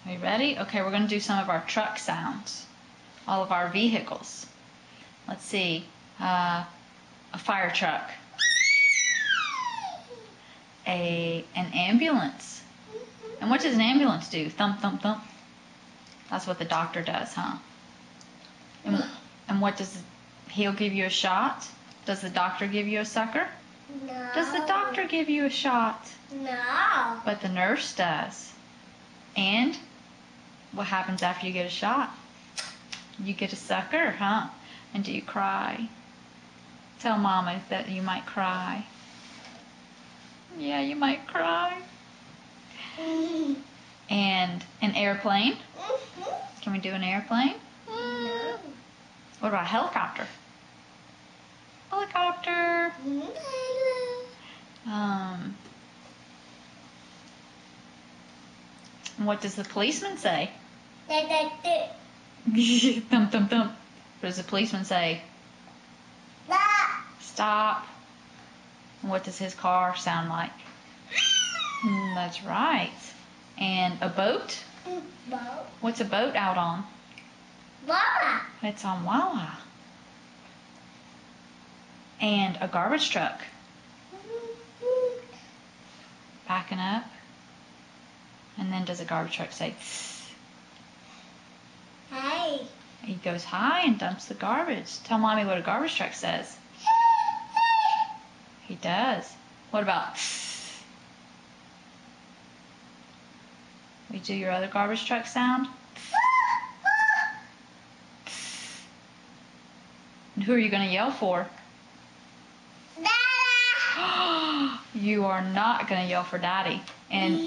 Are you ready? Okay, we're going to do some of our truck sounds. All of our vehicles. Let's see. A fire truck. An ambulance. And what does an ambulance do? Thump, thump, thump. That's what the doctor does, huh? And what does... He'll give you a shot? Does the doctor give you a sucker? No. Does the doctor give you a shot? No. But the nurse does. And what happens after you get a shot? You get a sucker, huh? And do you cry? Tell Mama that you might cry. Yeah, you might cry. And an airplane. Can we do an airplane? No. What about a helicopter? Helicopter. What does the policeman say? Thump, thump, thump. What does the policeman say? Stop. And what does his car sound like? That's right. And a boat? Boat. What's a boat out on? Wawa. It's on Wawa. And a garbage truck. Backing up. And then does a garbage truck say, tss? Hey. He goes high and dumps the garbage. Tell Mommy what a garbage truck says. He does. What about tss? We do your other garbage truck sound? And who are you going to yell for? You are not going to yell for Daddy. And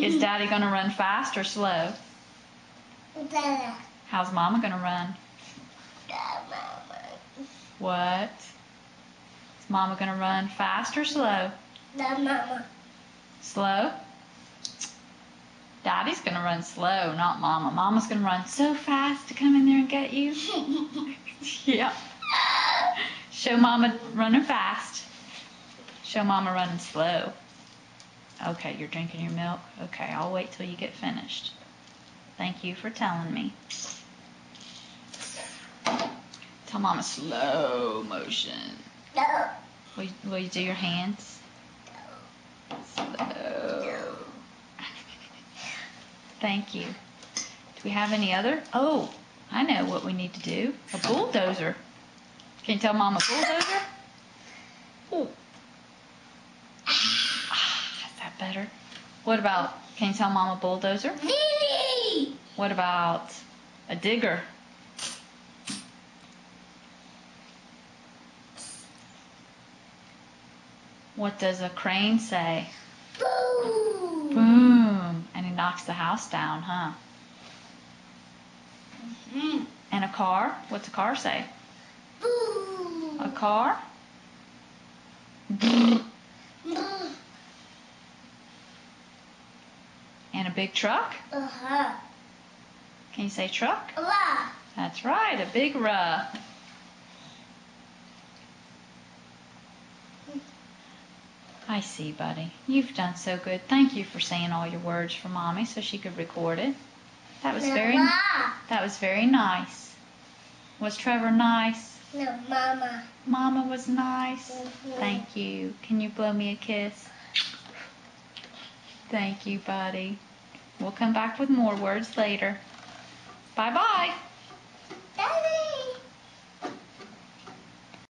is Daddy going to run fast or slow? How's Mama going to run? What? Is Mama going to run fast or slow? Mama. Slow? Daddy's going to run slow, not Mama. Mama's going to run so fast to come in there and get you. Yeah. Show Mama running fast. Show Mama running slow. Okay, you're drinking your milk? Okay, I'll wait till you get finished. Thank you for telling me. Tell Mama slow motion. No. Will you do your hands? Slow. Thank you. Do we have any other? Oh, I know what we need to do. A bulldozer. Can you tell Mama bulldozer? Oh. Is that better? What about, can you tell Mama bulldozer? Lily. What about a digger? What does a crane say? Boom. Boom. And he knocks the house down, huh? And a car? What's a car say? Boom. A car? And a big truck? Uh-huh. Can you say truck? La. That's right, a big ruh. I see, buddy. You've done so good. Thank you for saying all your words for Mommy so she could record it. That was very nice. Was Trevor nice? No, Mama. Mama was nice. Thank you. Can you blow me a kiss? Thank you, buddy. We'll come back with more words later. Bye-bye.